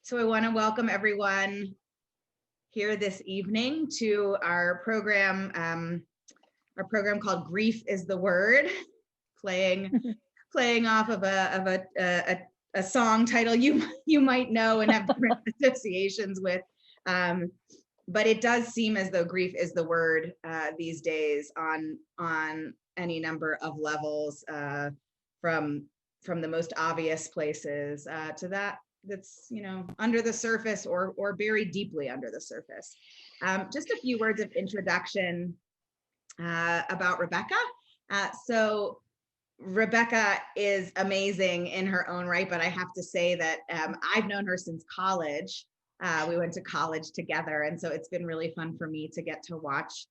So I want to welcome everyone here this evening to our program called "Grief is the Word," playing off of a song title you might know and have different associations with. But it does seem as though grief is the word these days on any number of levels, from the most obvious places to that's under the surface or buried deeply under the surface. Just a few words of introduction about Rebecca. So Rebecca is amazing in her own right, but I have to say that I've known her since college. We went to college together, and so it's been really fun for me to get to watch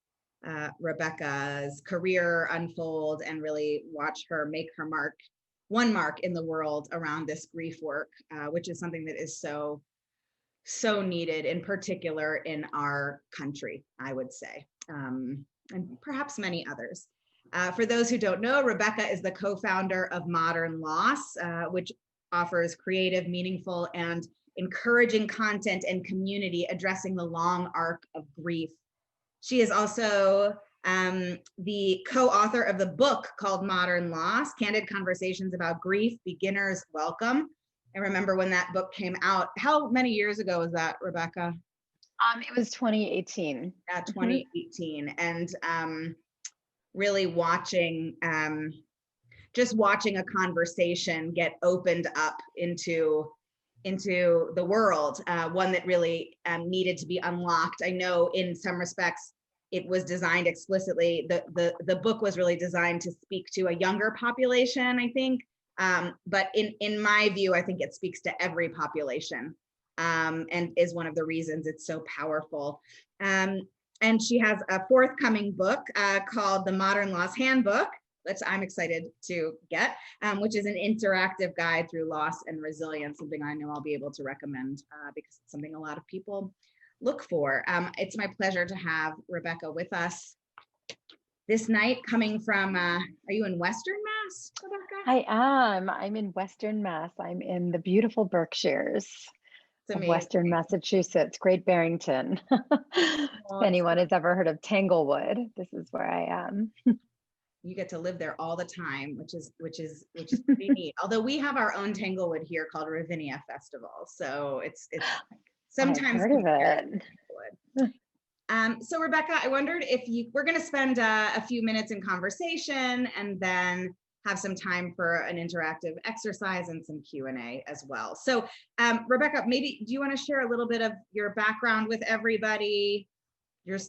Rebecca's career unfold and really watch her make her one mark in the world around this grief work, which is something that is so needed, in particular in our country, I would say, and perhaps many others. For those who don't know, Rebecca is the co-founder of Modern Loss, which offers creative, meaningful, and encouraging content and community addressing the long arc of grief. She is also the co-author of the book called Modern Loss, Candid Conversations About Grief, Beginner's Welcome. I remember when that book came out. How many years ago was that, Rebecca? It was 2018. Yeah, 2018. And really just watching a conversation get opened up into the world, one that really needed to be unlocked. I know in some respects it was designed explicitly. The book was really designed to speak to a younger population, I think. But in my view, I think it speaks to every population, and is one of the reasons it's so powerful. And she has a forthcoming book called The Modern Loss Handbook, which I'm excited to get, which is an interactive guide through loss and resilience, something I know I'll be able to recommend because it's something a lot of people look for. It's my pleasure to have Rebecca with us this night, coming from, are you in Western Mass, Rebecca? I am. I'm in Western Mass. I'm in the beautiful Berkshires of Western Massachusetts, Great Barrington. If anyone has ever heard of Tanglewood, this is where I am. You get to live there all the time, which is pretty neat. Although we have our own Tanglewood here called Ravinia Festival, so it's sometimes I've heard of it. So Rebecca, I wondered if we're going to spend a few minutes in conversation and then have some time for an interactive exercise and some Q&A as well. So Rebecca, maybe do you want to share a little bit of your background with everybody, your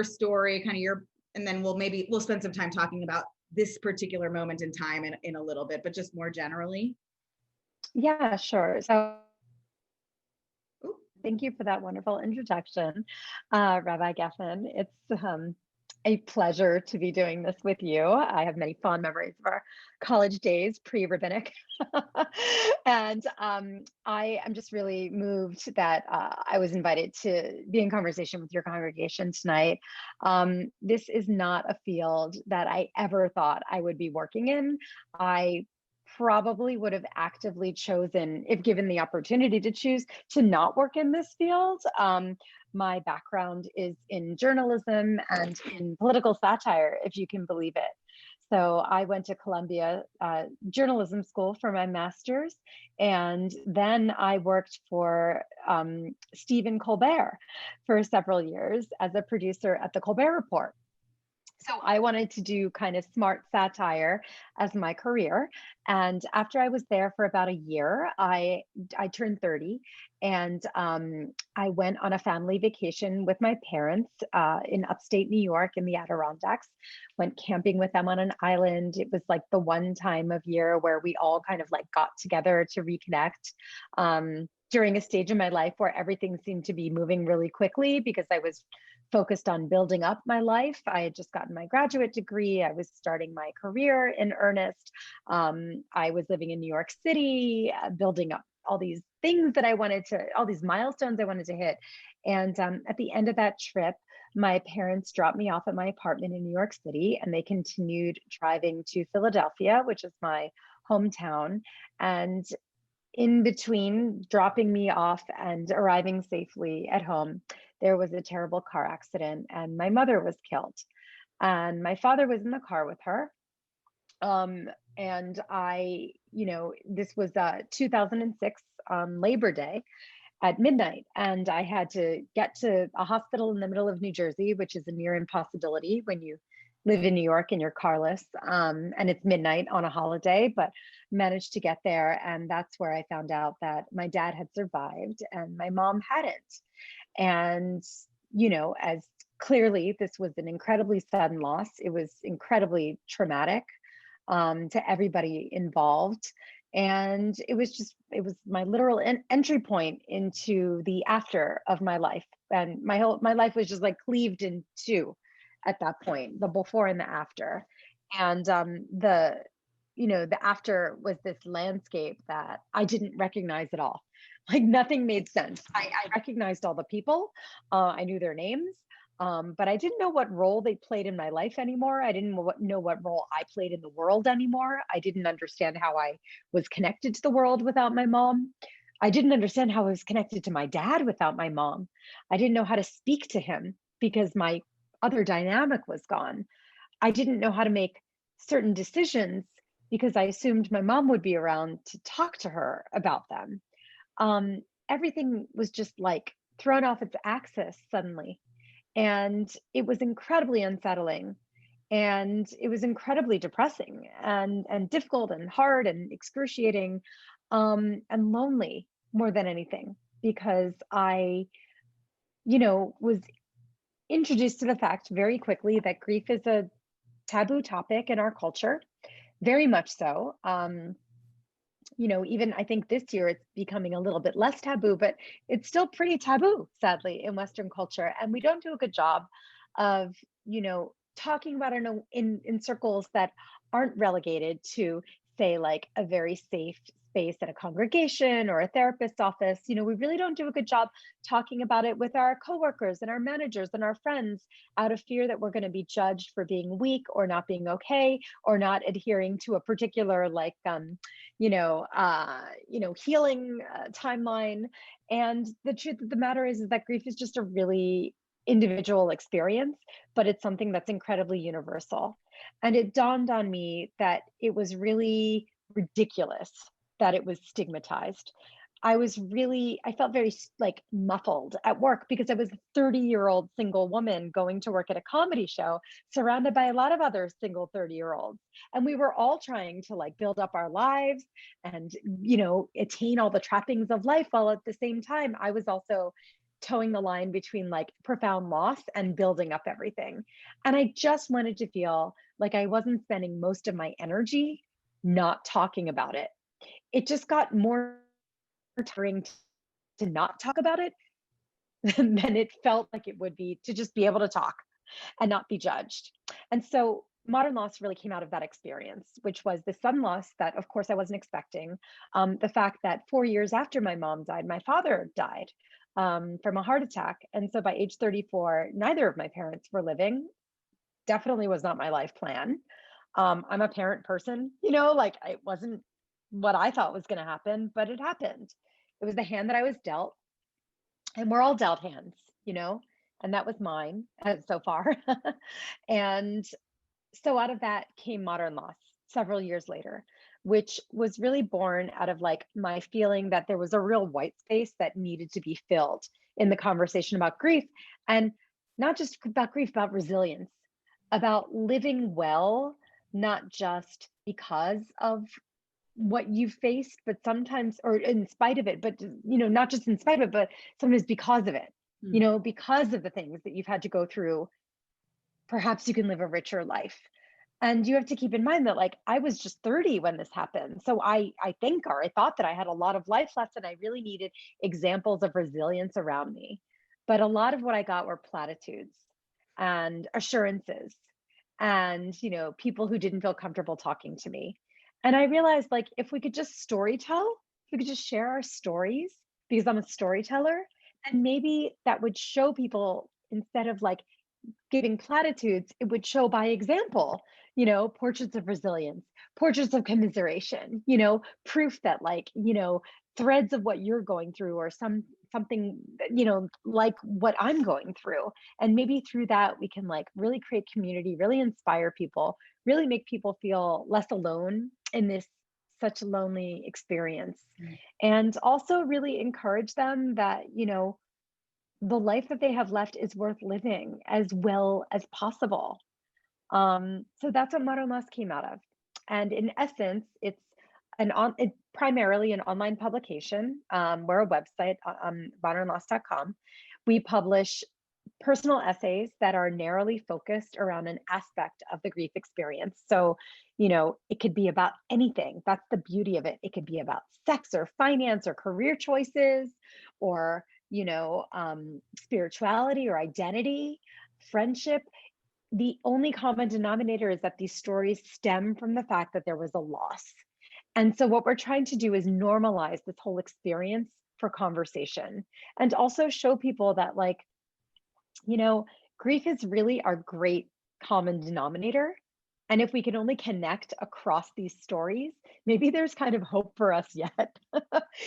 story, kind of and then we'll spend some time talking about this particular moment in time in a little bit, but just more generally. Yeah, sure. So thank you for that wonderful introduction, Rabbi Geffen. It's a pleasure to be doing this with you. I have many fond memories of our college days, pre-rabbinic. And I am just really moved that I was invited to be in conversation with your congregation tonight. This is not a field that I ever thought I would be working in. I probably would have actively chosen, if given the opportunity to choose, to not work in this field. My background is in journalism and in political satire, if you can believe it. So I went to Columbia Journalism School for my master's, and then I worked for Stephen Colbert for several years as a producer at the Colbert Report. So I wanted to do kind of smart satire as my career. And after I was there for about a year, I turned 30, and I went on a family vacation with my parents in upstate New York in the Adirondacks, went camping with them on an island. It was like the one time of year where we all kind of like got together to reconnect during a stage in my life where everything seemed to be moving really quickly because I was focused on building up my life. I had just gotten my graduate degree. I was starting my career in earnest. I was living in New York City, building up all these things that I wanted to, all these milestones I wanted to hit. And at the end of that trip, my parents dropped me off at my apartment in New York City, and they continued driving to Philadelphia, which is my hometown. And in between dropping me off and arriving safely at home, there was a terrible car accident and my mother was killed. And my father was in the car with her. Um, and this was 2006 on Labor Day at midnight, and I had to get to a hospital in the middle of New Jersey, which is a near impossibility when you live in New York and you're carless. And it's midnight on a holiday, but managed to get there. And that's where I found out that my dad had survived and my mom hadn't. And, as clearly this was an incredibly sudden loss, it was incredibly traumatic to everybody involved. And it was my literal entry point into the after of my life. And my life was just like cleaved in two at that point, the before and the after. And the after was this landscape that I didn't recognize at all. Like nothing made sense. I recognized all the people, I knew their names, but I didn't know what role they played in my life anymore. I didn't know what role I played in the world anymore. I didn't understand how I was connected to the world without my mom. I didn't understand how I was connected to my dad without my mom. I didn't know how to speak to him because my other dynamic was gone. I didn't know how to make certain decisions because I assumed my mom would be around to talk to her about them. Everything was just like thrown off its axis suddenly. And it was incredibly unsettling. And it was incredibly depressing and difficult and hard and excruciating, and lonely more than anything, because I, was introduced to the fact very quickly that grief is a taboo topic in our culture, very much so. Even I think this year it's becoming a little bit less taboo, but it's still pretty taboo, sadly, in Western culture. And we don't do a good job of, talking about it in circles that aren't relegated to, say, like a very safe space at a congregation or a therapist's office. We really don't do a good job talking about it with our coworkers and our managers and our friends out of fear that we're going to be judged for being weak or not being okay or not adhering to a particular healing timeline. And the truth of the matter is that grief is just a really individual experience, but it's something that's incredibly universal. And it dawned on me that it was really ridiculous that it was stigmatized. I felt very like muffled at work because I was a 30-year-old single woman going to work at a comedy show surrounded by a lot of other single 30-year-olds. And we were all trying to like build up our lives and, attain all the trappings of life, while at the same time, I was also towing the line between like profound loss and building up everything. And I just wanted to feel like I wasn't spending most of my energy not talking about it. It just got more tiring to not talk about it than it felt like it would be to just be able to talk and not be judged. And so modern loss really came out of that experience, which was the sudden loss that, of course, I wasn't expecting. The fact that 4 years after my mom died, my father died from a heart attack. And so by age 34, neither of my parents were living. Definitely was not my life plan. I'm a parent person, like it wasn't what I thought was going to happen, but it happened. It was the hand that I was dealt, and we're all dealt hands, and that was mine so far. And so out of that came modern loss several years later, which was really born out of like my feeling that there was a real white space that needed to be filled in the conversation about grief. And not just about grief, about resilience, about living well, not just because of what you faced, but sometimes, or in spite of it, but not just in spite of it, but sometimes because of it, because of the things that you've had to go through, perhaps you can live a richer life. And you have to keep in mind that like I was just 30 when this happened. So I think, or I thought that I had a lot of life left and I really needed examples of resilience around me. But a lot of what I got were platitudes and assurances and, people who didn't feel comfortable talking to me. And I realized like if we could just story tell, if we could just share our stories, because I'm a storyteller, and maybe that would show people, instead of like giving platitudes, it would show by example, portraits of resilience, portraits of commiseration, proof that like, threads of what you're going through or something, like what I'm going through. And maybe through that, we can like really create community, really inspire people, really make people feel less alone in this such a lonely experience. Mm. And also really encourage them that, the life that they have left is worth living as well as possible. So that's what Modern Loss came out of. And in essence, it's primarily an online publication. We're a website, modernloss.com. We publish personal essays that are narrowly focused around an aspect of the grief experience. So, it could be about anything. That's the beauty of it. It could be about sex or finance or career choices or, spirituality or identity, friendship. The only common denominator is that these stories stem from the fact that there was a loss. And so, what we're trying to do is normalize this whole experience for conversation and also show people that, like, grief is really our great common denominator. And if we can only connect across these stories, maybe there's kind of hope for us yet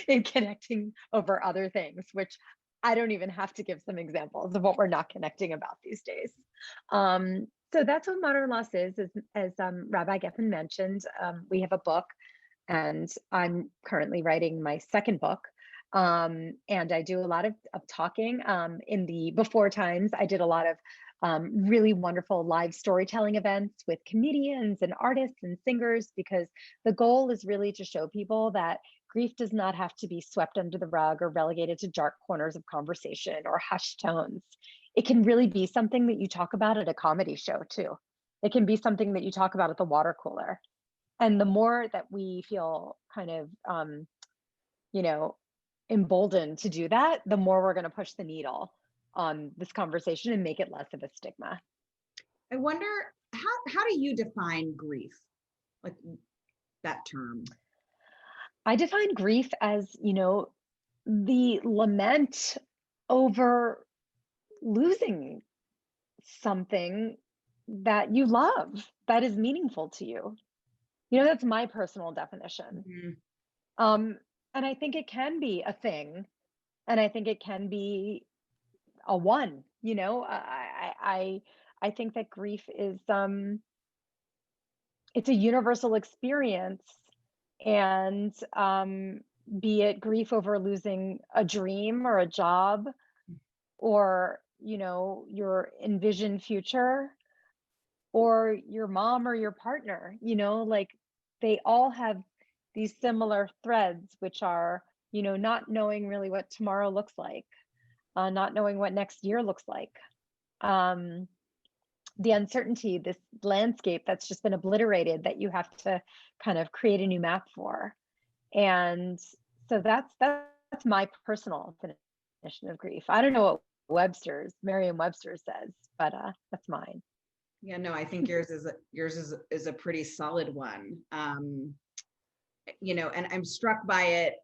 in connecting over other things, which I don't even have to give some examples of what we're not connecting about these days. So that's what Modern Loss is as Rabbi Geffen mentioned. We have a book, and I'm currently writing my second book. And I do a lot of talking. In the before times, I did a lot of really wonderful live storytelling events with comedians and artists and singers, because the goal is really to show people that grief does not have to be swept under the rug or relegated to dark corners of conversation or hushed tones. It can really be something that you talk about at a comedy show too. It can be something that you talk about at the water cooler. And the more that we feel kind of, you know, emboldened to do that, the more we're going to push the needle on this conversation and make it less of a stigma. I wonder, how do you define grief? Like that term? I define grief as, the lament over losing something that you love, that is meaningful to you. That's my personal definition. Mhm. And I think it can be a thing, and I think it can be a one. I think that grief is it's a universal experience, and be it grief over losing a dream or a job, or your envisioned future, or your mom or your partner, like they all have these similar threads, which are, not knowing really what tomorrow looks like, not knowing what next year looks like, the uncertainty, this landscape that's just been obliterated that you have to kind of create a new map for. And so that's my personal definition of grief. I don't know what Merriam-Webster says, but that's mine. Yeah, no, I think yours is a pretty solid one. And I'm struck by it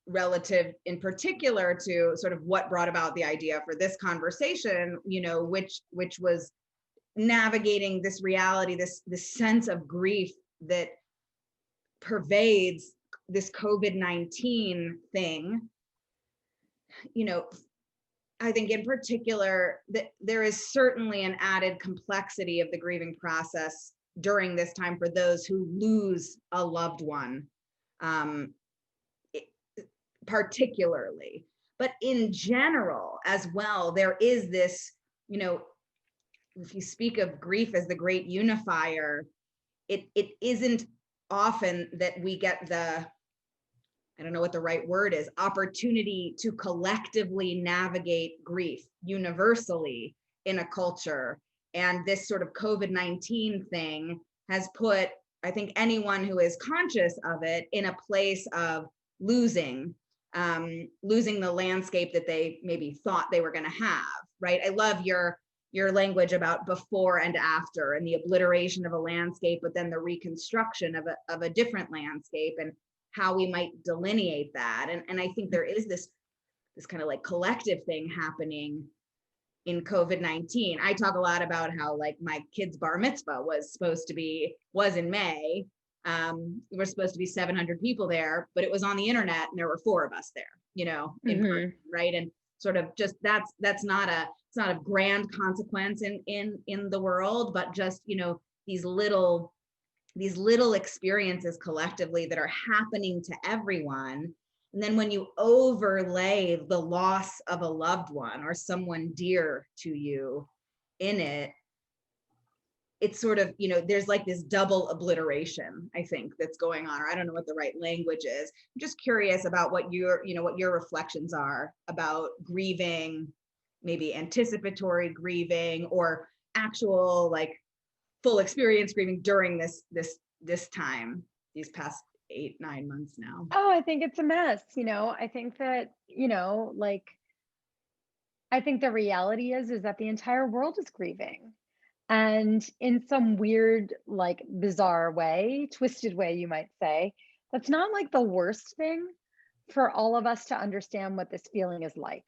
relative in particular to sort of what brought about the idea for this conversation, which was navigating this reality, this sense of grief that pervades this COVID-19 thing. I think in particular that there is certainly an added complexity of the grieving process during this time for those who lose a loved one, particularly. But in general as well, there is this, if you speak of grief as the great unifier, it isn't often that we get the, I don't know what the right word is, opportunity to collectively navigate grief universally in a culture. And this sort of COVID-19 thing has put, I think, anyone who is conscious of it in a place of losing the landscape that they maybe thought they were going to have, right? I love your language about before and after, and the obliteration of a landscape, but then the reconstruction of a different landscape, and how we might delineate that. And I think there is this kind of like collective thing happening in COVID-19. I talk a lot about how like my kid's bar mitzvah was in May. There were supposed to be 700 people there, but it was on the internet and there were 4 of us there, in person, right? And sort of just it's not a grand consequence in the world, but just, these little experiences collectively that are happening to everyone. And then when you overlay the loss of a loved one or someone dear to you in it, it's sort of, there's like this double obliteration, I think, that's going on, or I don't know what the right language is. I'm just curious about what your reflections are about grieving, maybe anticipatory grieving or actual like full experience grieving during this time, these past 8-9 months now. Oh, I think it's a mess. I think that, I think the reality is that the entire world is grieving. And in some weird, like bizarre way, twisted way, you might say, that's not like the worst thing for all of us to understand what this feeling is like.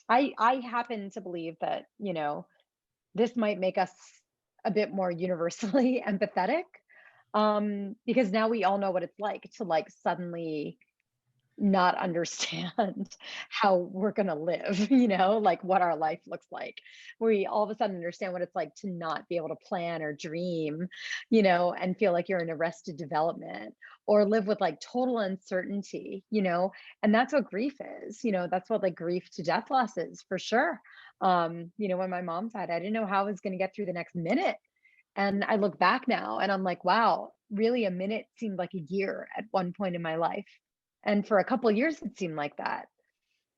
I happen to believe that, this might make us a bit more universally empathetic, because now we all know what it's like to like suddenly not understand how we're going to live, like what our life looks like. We all of a sudden understand what it's like to not be able to plan or dream, and feel like you're in arrested development or live with like total uncertainty, and that's what grief is, that's what like grief to death loss is for sure. When my mom died, I didn't know how I was going to get through the next minute. And I look back now and I'm like, wow, really a minute seemed like a year at one point in my life. And for a couple of years, it seemed like that.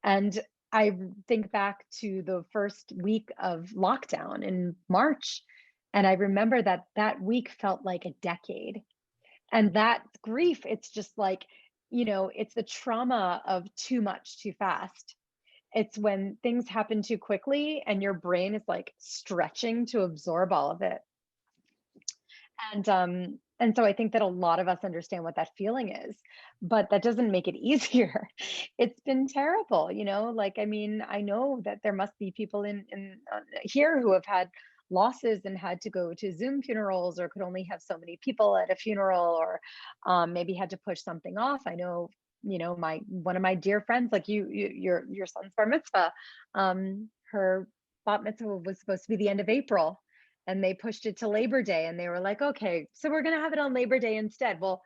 And I think back to the first week of lockdown in March. And I remember that week felt like a decade. And that grief, it's just like, it's the trauma of too much too fast. It's when things happen too quickly and your brain is like stretching to absorb all of it. And so I think that a lot of us understand what that feeling is, but that doesn't make it easier. It's been terrible, I mean, I know that there must be people in here who have had losses and had to go to Zoom funerals or could only have so many people at a funeral, or maybe had to push something off. I know, one of my dear friends, like your son's bar mitzvah, her bat mitzvah was supposed to be the end of April. And they pushed it to Labor Day and they were like, okay, so we're going to have it on Labor Day instead. Well,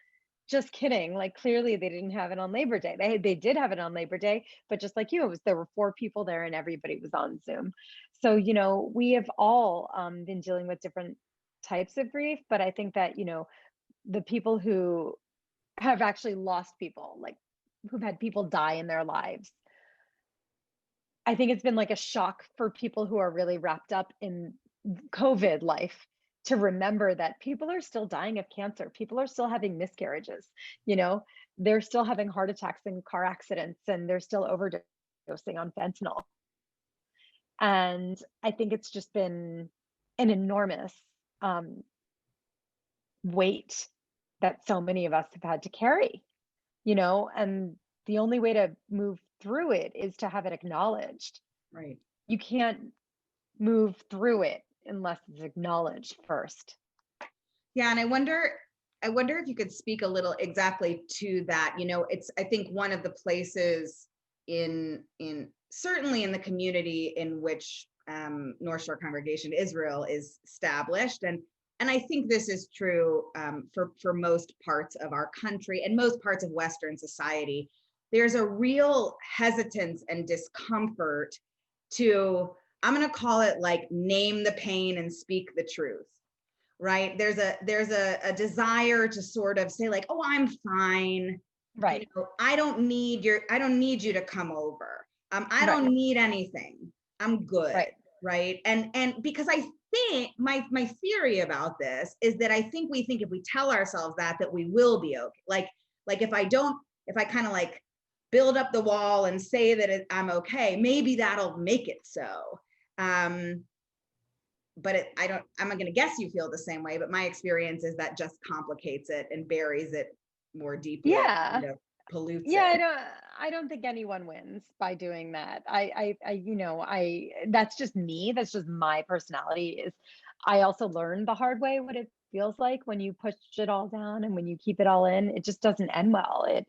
just kidding. Like clearly they didn't have it on Labor Day. They did have it on Labor Day, but just like you, there were 4 people there and everybody was on Zoom. So, we have all been dealing with different types of grief, but I think that, the people who have actually lost people, like who've had people die in their lives, I think it's been like a shock for people who are really wrapped up in COVID life to remember that people are still dying of cancer. People are still having miscarriages, they're still having heart attacks and car accidents, and they're still overdosing on fentanyl. And I think it's just been an enormous weight that so many of us have had to carry, and the only way to move through it is to have it acknowledged. Right. You can't move through it unless it's acknowledged first. Yeah, and I wonder if you could speak a little exactly to that. It's, I think, one of the places in certainly in the community in which North Shore Congregation Israel is established, and I think this is true for most parts of our country and most parts of Western society. There's a real hesitance and discomfort to, I'm going to call it like name the pain and speak the truth, right? There's a desire to sort of say like, oh, I'm fine. Right. I don't need you to come over. I don't need anything. I'm good. Right. And because I think my theory about this is that I think we think if we tell ourselves that we will be okay. Like if I kind of like build up the wall and say that I'm okay, maybe that'll make it so. But I'm going to guess you feel the same way, but my experience is that just complicates it and buries it more deeply. Yeah. pollutes Yeah, it. I don't think anyone wins by doing that. That's just me. That's just my personality is I also learned the hard way what it feels like when you push it all down and when you keep it all in, it just doesn't end well. It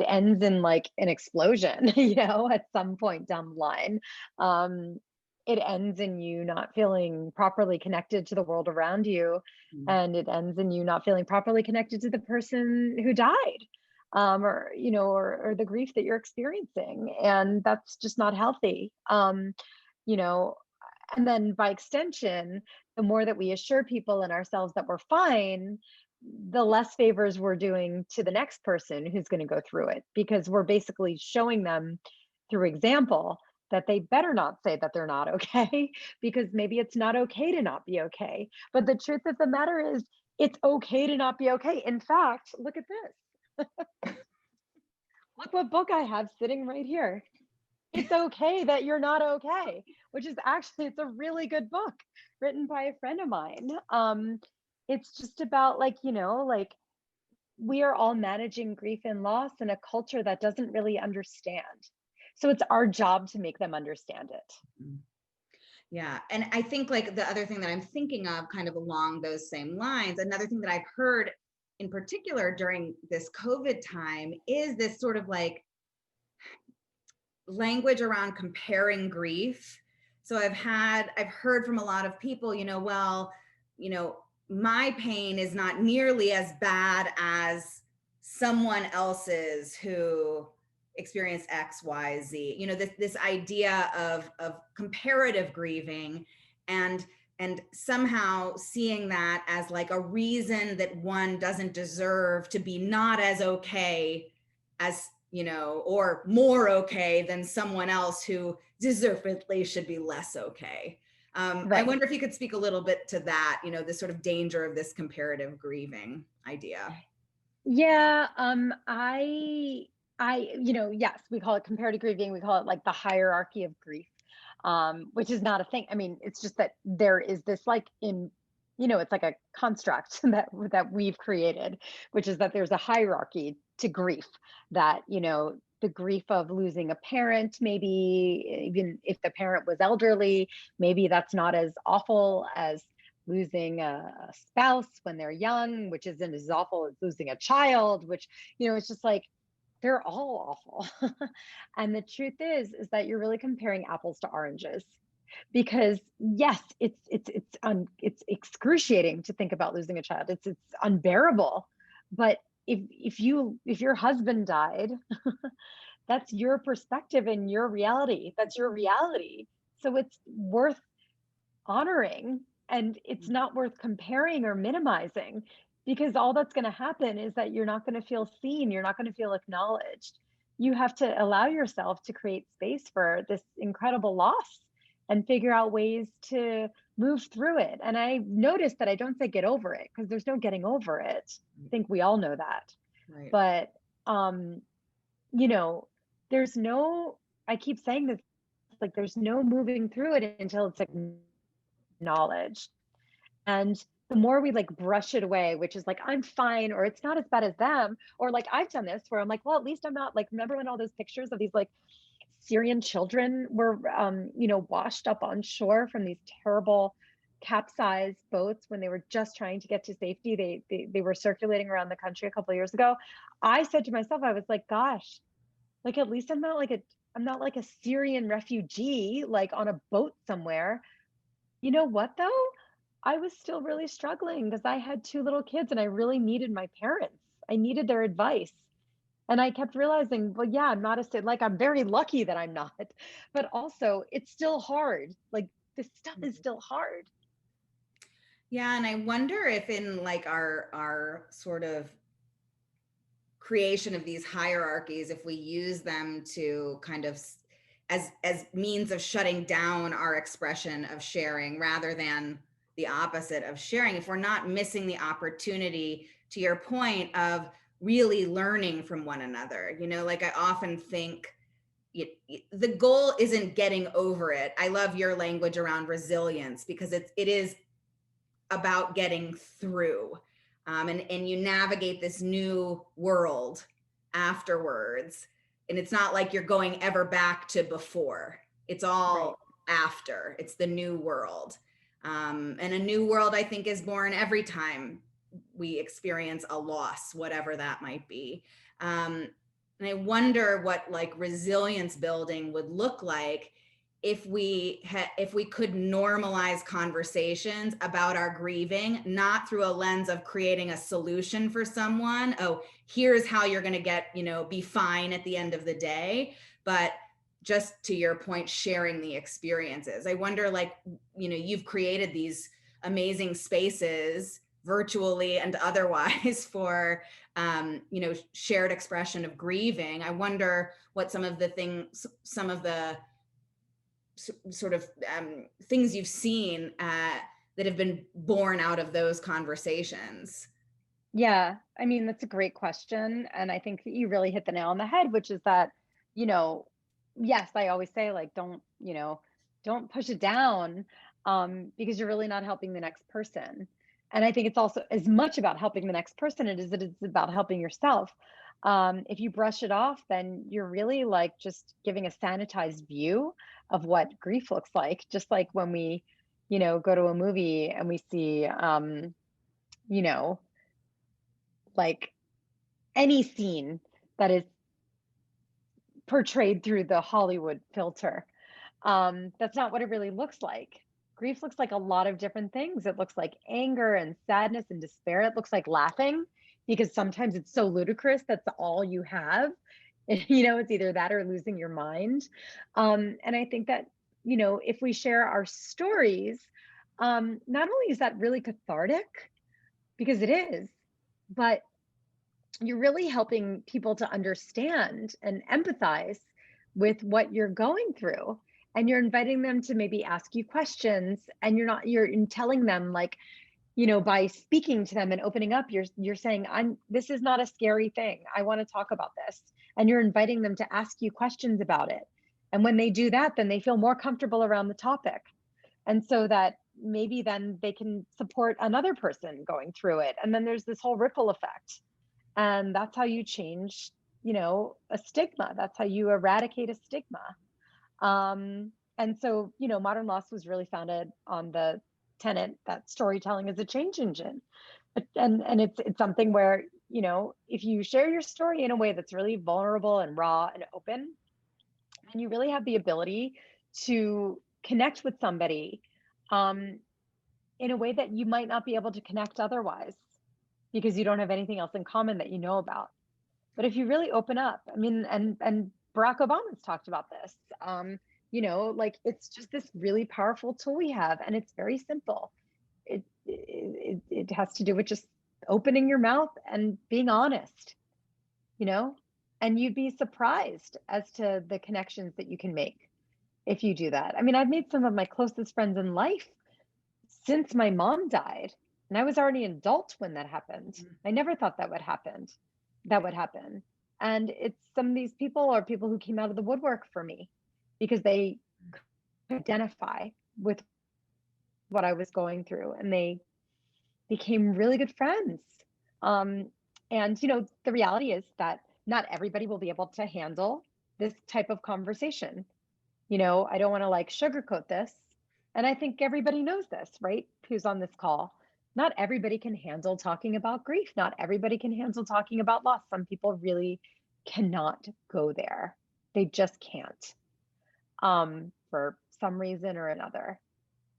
ends in like an explosion, at some point down the line. Um, it ends in you not feeling properly connected to the world around you, Mm. and it ends in you not feeling properly connected to the person who died, or the grief that you're experiencing, and that's just not healthy. You know and then by extension, the more that we assure people and ourselves that we're fine, the less favors we're doing to the next person who's going to go through it, because we're basically showing them through example that they better not say that they're not okay, because maybe it's not okay to not be okay. But the truth of the matter is, it's okay to not be okay. In fact, look at this. Look what book I have sitting right here. It's okay that you're not okay, which is actually, it's a really good book written by a friend of mine. It's just about like we are all managing grief and loss in a culture that doesn't really understand. So it's our job to make them understand it. Mm. Yeah. And I think like the other thing that I'm thinking of kind of along those same lines, another thing that I've heard in particular during this COVID time is this sort of like language around comparing grief. So I've heard from a lot of people, well, you know, my pain is not nearly as bad as someone else's who experienced X, Y, Z. This idea of comparative grieving, and somehow seeing that as like a reason that one doesn't deserve to be not as okay as, or more okay than someone else who deservedly should be less okay. I Right. wonder if you could speak a little bit to that, this sort of danger of this comparative grieving idea. Yeah, yes, we call it comparative grieving. We call it like the hierarchy of grief, which is not a thing. I mean, it's just that there is this it's like a construct that we've created, which is that there's a hierarchy to grief. That the grief of losing a parent, maybe even if the parent was elderly, maybe that's not as awful as losing a spouse when they're young, which isn't as awful as losing a child, which, it's just like they're all awful. And the truth is that you're really comparing apples to oranges. Because yes, it's excruciating to think about losing a child. It's unbearable. But if your husband died, that's your perspective and your reality. That's your reality. So it's worth honoring, and it's not worth comparing or minimizing, because all that's going to happen is that you're not going to feel seen, you're not going to feel acknowledged. You have to allow yourself to create space for this incredible loss and figure out ways to move through it. And I noticed that I don't say get over it, because there's no getting over it. I think we all know that. Right. But you know there's no, I keep saying this, like there's no moving through it until it's acknowledged. And the more we like brush it away, which is like, I'm fine, or it's not as bad as them, or like I've done this where I'm like, well, at least I'm not like, remember when all those pictures of these like Syrian children were, washed up on shore from these terrible capsized boats when they were just trying to get to safety? They were circulating around the country a couple of years ago. I said to myself, I was like, gosh, like at least I'm not like a Syrian refugee, like on a boat somewhere. You know what though? I was still really struggling because I had two little kids and I really needed my parents. I needed their advice. And I kept realizing, well, yeah, I'm not like, I'm very lucky that I'm not, but also it's still hard. Like this stuff is still hard. Yeah, and I wonder if in like our sort of creation of these hierarchies, if we use them to kind of as means of shutting down our expression of sharing rather than the opposite of sharing, if we're not missing the opportunity, to your point, of really learning from one another. Like I often think the goal isn't getting over it. I love your language around resilience, because it is about getting through, and you navigate this new world afterwards. And it's not like you're going ever back to before. It's all after. It's the new world. And a new world, I think, is born every time we experience a loss, whatever that might be. And I wonder what like resilience building would look like if we could normalize conversations about our grieving, not through a lens of creating a solution for someone. Oh, here's how you're going to get, be fine at the end of the day. But just to your point, sharing the experiences. I wonder, like, you've created these amazing spaces virtually and otherwise for, shared expression of grieving. I wonder what some of the sort of things you've seen that have been born out of those conversations. Yeah, I mean, that's a great question. And I think that you really hit the nail on the head, which is that, yes, I always say, like, don't push it down, because you're really not helping the next person. And I think it's also as much about helping the next person as it is about helping yourself. If you brush it off, then you're really like just giving a sanitized view of what grief looks like. Just like when we, go to a movie and we see, like any scene that is portrayed through the Hollywood filter. That's not what it really looks like. Grief looks like a lot of different things. It looks like anger and sadness and despair. It looks like laughing, because sometimes it's so ludicrous that's all you have. It's either that or losing your mind. And I think that, if we share our stories, not only is that really cathartic, because it is, but you're really helping people to understand and empathize with what you're going through. And you're inviting them to maybe ask you questions, and you're telling them, like, by speaking to them and opening up, you're saying, this is not a scary thing. I want to talk about this. And you're inviting them to ask you questions about it. And when they do that, then they feel more comfortable around the topic. And so that maybe then they can support another person going through it. And then there's this whole ripple effect. And that's how you change, a stigma. That's how you eradicate a stigma. And so, modern loss was really founded on the tenet that storytelling is a change engine. And it's something where, if you share your story in a way that's really vulnerable and raw and open, and you really have the ability to connect with somebody in a way that you might not be able to connect otherwise, because you don't have anything else in common that you know about. But if you really open up, I mean, and Barack Obama's talked about this, like, it's just this really powerful tool we have, and it's very simple. It has to do with just opening your mouth and being honest, and you'd be surprised as to the connections that you can make if you do that. I mean, I've made some of my closest friends in life since my mom died, and I was already an adult when that happened. I never thought that would happen. And it's some of these people are people who came out of the woodwork for me, because they identify with what I was going through, and they became really good friends. And the reality is that not everybody will be able to handle this type of conversation. I don't want to like sugarcoat this. And I think everybody knows this, right? Who's on this call. Not everybody can handle talking about grief. Not everybody can handle talking about loss. Some people really cannot go there. They just can't, for some reason or another.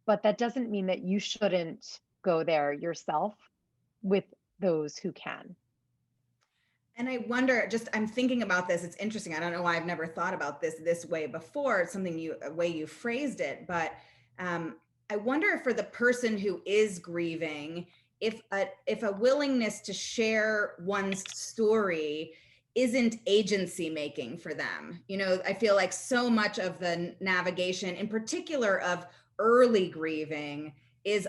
But that doesn't mean that you shouldn't go there yourself with those who can. And I wonder, I'm thinking about this. It's interesting. I don't know why I've never thought about this way before. It's a way you phrased it, but I wonder for the person who is grieving, if a willingness to share one's story isn't agency making for them. I feel like so much of the navigation, in particular of early grieving, is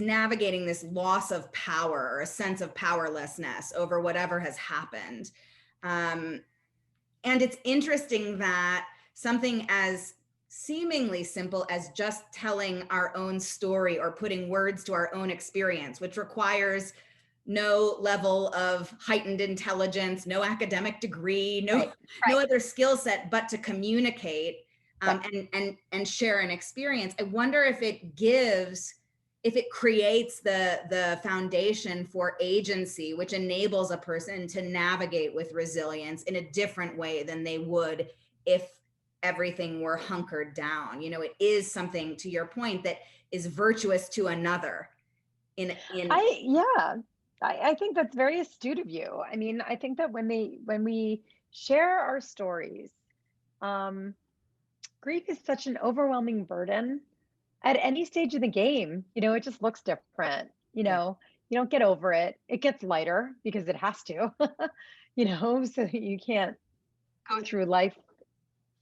navigating this loss of power, or a sense of powerlessness over whatever has happened. And it's interesting that something as seemingly simple as just telling our own story or putting words to our own experience, which requires no level of heightened intelligence, no academic degree, no Right. no Right. other skill set but to communicate Right. and share an experience. I wonder if it creates the foundation for agency, which enables a person to navigate with resilience in a different way than they would if everything were hunkered down. You know, it is something, to your point, that is virtuous to another in I think that's very astute of you. I mean, I think that when we share our stories, um, grief is such an overwhelming burden at any stage of the game. It just looks different. yeah. You don't get over it. It gets lighter because it has to, so you can't go through life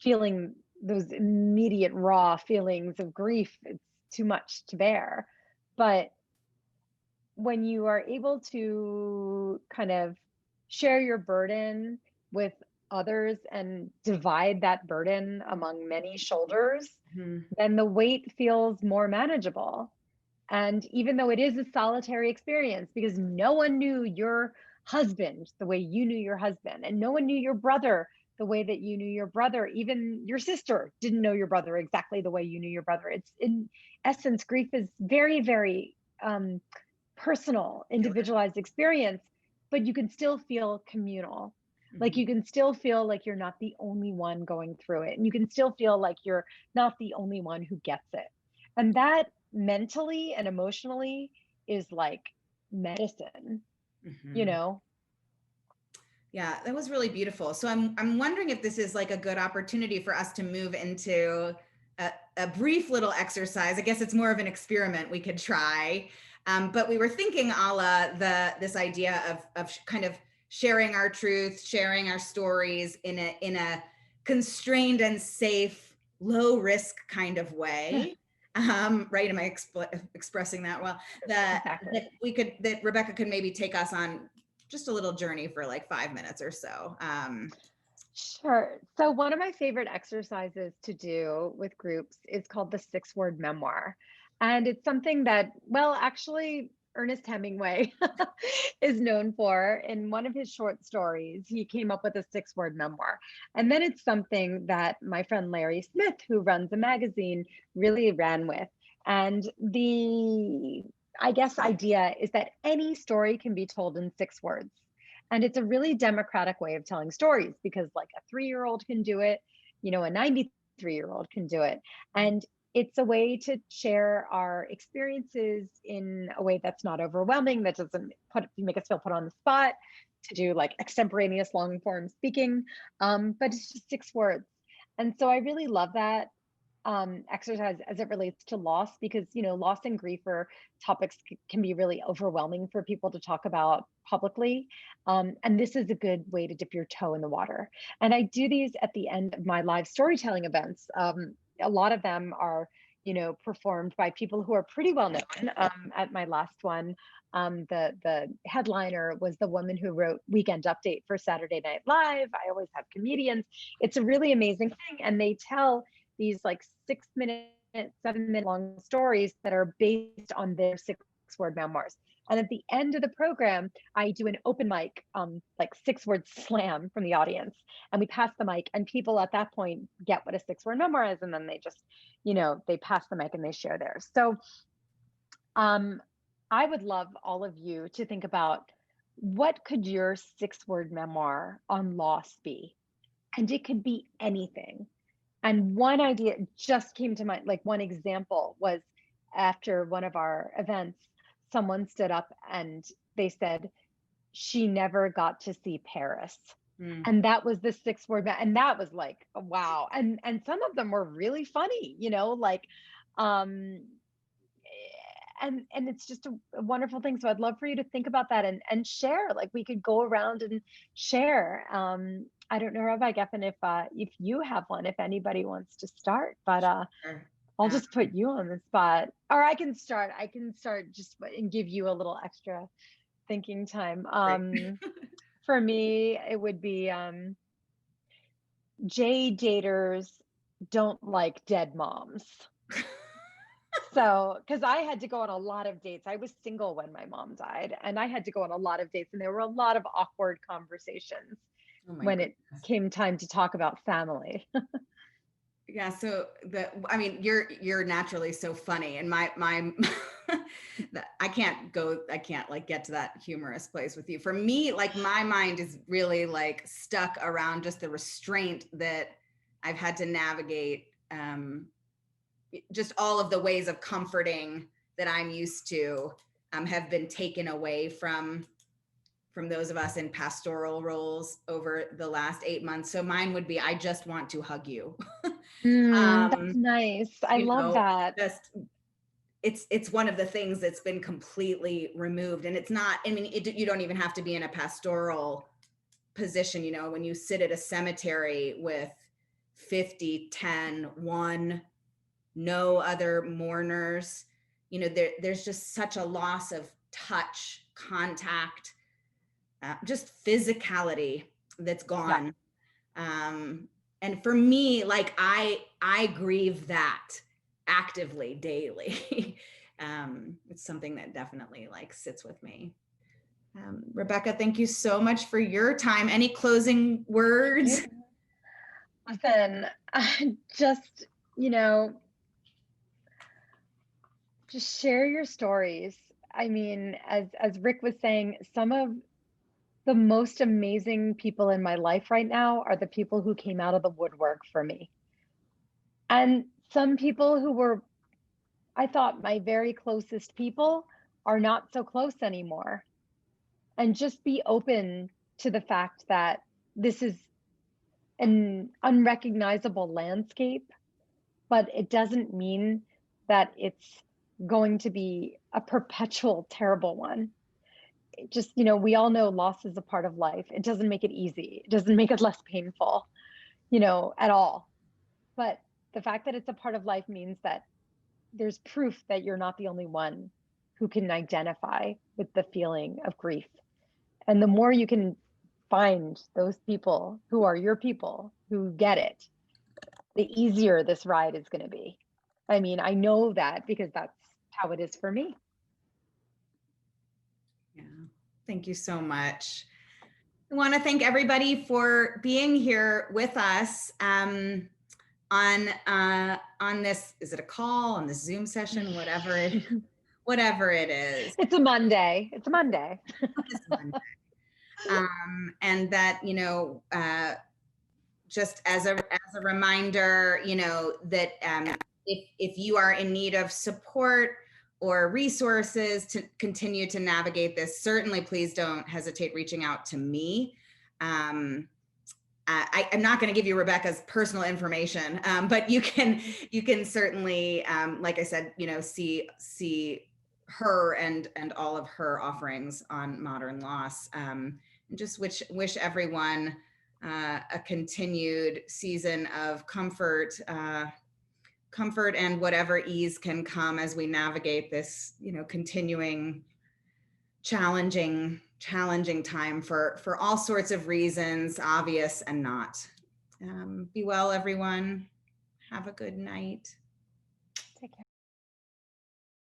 feeling those immediate raw feelings of grief. It's too much to bear. But when you are able to kind of share your burden with others and divide that burden among many shoulders, Mhm. then the weight feels more manageable. And even though it is a solitary experience, because no one knew your husband the way you knew your husband, and no one knew your brother the way that you knew your brother, even your sister didn't know your brother exactly the way you knew your brother. It's in essence, grief is very, very personal, individualized experience, but you can still feel communal. Like Mhm. you can still feel like you're not the only one going through it. And you can still feel like you're not the only one who gets it. And that mentally and emotionally is like medicine, you Mhm. know? Yeah, that was really beautiful. So I'm wondering if this is like a good opportunity for us to move into a brief little exercise. I guess it's more of an experiment we could try. But we were thinking, a la this idea of kind of sharing our truth, sharing our stories in a constrained and safe, low risk kind of way. Right? Am I expressing that well? Exactly. That Rebecca could maybe take us on just a little journey for like 5 minutes or so. Sure. So, one of my favorite exercises to do with groups is called the 6 word memoir. And it's something that, well, actually, Ernest Hemingway is known for. In one of his short stories, he came up with a 6 word memoir. And then it's something that my friend Larry Smith, who runs a magazine, really ran with. And I guess, idea is that any story can be told in 6 words. And it's a really democratic way of telling stories because, like, a 3-year-old can do it, a 93-year-old can do it. And it's a way to share our experiences in a way that's not overwhelming, that doesn't make us feel put on the spot to do like extemporaneous long form speaking. But it's just 6 words. And so I really love that exercise as it relates to loss, because loss and grief are topics can be really overwhelming for people to talk about publicly, and this is a good way to dip your toe in the water. And I do these at the end of my live storytelling events. A lot of them are performed by people who are pretty well known. At my last one, the headliner was the woman who wrote Weekend Update for Saturday Night Live. I always have comedians. It's a really amazing thing, and they tell these like 6 minute, 7 minute long stories that are based on their 6 word memoirs. And at the end of the program, I do an open mic, like 6 word slam from the audience. And we pass the mic, and people at that point get what a 6 word memoir is. And then they just, they pass the mic and they share theirs. So um, I would love all of you to think about, what could your 6 word memoir on loss be? And it could be anything. And one idea just came to mind, like one example was, after one of our events, someone stood up and they said, she never got to see Paris. Mm. And that was the 6 word, and that was like, wow. And some of them were really funny, like, um, and it's just a wonderful thing. So I'd love for you to think about that and share. Like, we could go around and share. I don't know, Rabbi Geffen, if you have one, if anybody wants to start, but Sure. I'll Um, just put you on the spot, or I can start. I can start just and give you a little extra thinking time. great. For me, it would be J daters don't like dead moms. So, because I had to go on a lot of dates. I was single when my mom died, and I had to go on a lot of dates, and there were a lot of awkward conversations Oh my when it goodness. came time to talk about family. Yeah, so I mean, you're naturally so funny, and my I can't like get to that humorous place with you. For me, like my mind is really like stuck around just the restraint that I've had to navigate, just all of the ways of comforting that I'm used to, have been taken away from those of us in pastoral roles over the last 8 months. So mine would be, I just want to hug you. That's nice. I You love know, that. just it's one of the things that's been completely removed. And it's not, I mean, you don't even have to be in a pastoral position. You know, when you sit at a cemetery with 50, 10, 1, no other mourners, you know, there's just such a loss of touch, contact, just physicality that's Yeah. gone. And for me, like I grieve that actively daily. It's something that definitely like sits with me. Rebecca, thank you so much for your time. Any closing words? Listen, I just, you know, just share your stories. I mean, as Rick was saying, some of the most amazing people in my life right now are the people who came out of the woodwork for me. And some people who were, I thought, my very closest people are not so close anymore. And just be open to the fact that this is an unrecognizable landscape, but it doesn't mean that it's going to be a perpetual terrible one. It just, we all know loss is a part of life. It doesn't make it easy. It doesn't make it less painful, at all. But the fact that it's a part of life means that there's proof that you're not the only one who can identify with the feeling of grief. And the more you can find those people who are your people who get it, the easier this ride is going to be. I mean, I know that because that's how it is for me. Yeah. Thank you so much. I want to thank everybody for being here with us, on this. Is it a call, on this Zoom session, whatever it is. It's a Monday. It's a Monday. It's Monday. And that, just as a reminder, that if you are in need of support or resources to continue to navigate this, certainly please don't hesitate reaching out to me. I'm not going to give you Rebecca's personal information, but you can certainly, like I said, see her and all of her offerings on modern loss. And just wish everyone a continued season of comfort and whatever ease can come as we navigate this, continuing challenging time for all sorts of reasons, obvious and not. Be well, everyone. Have a good night.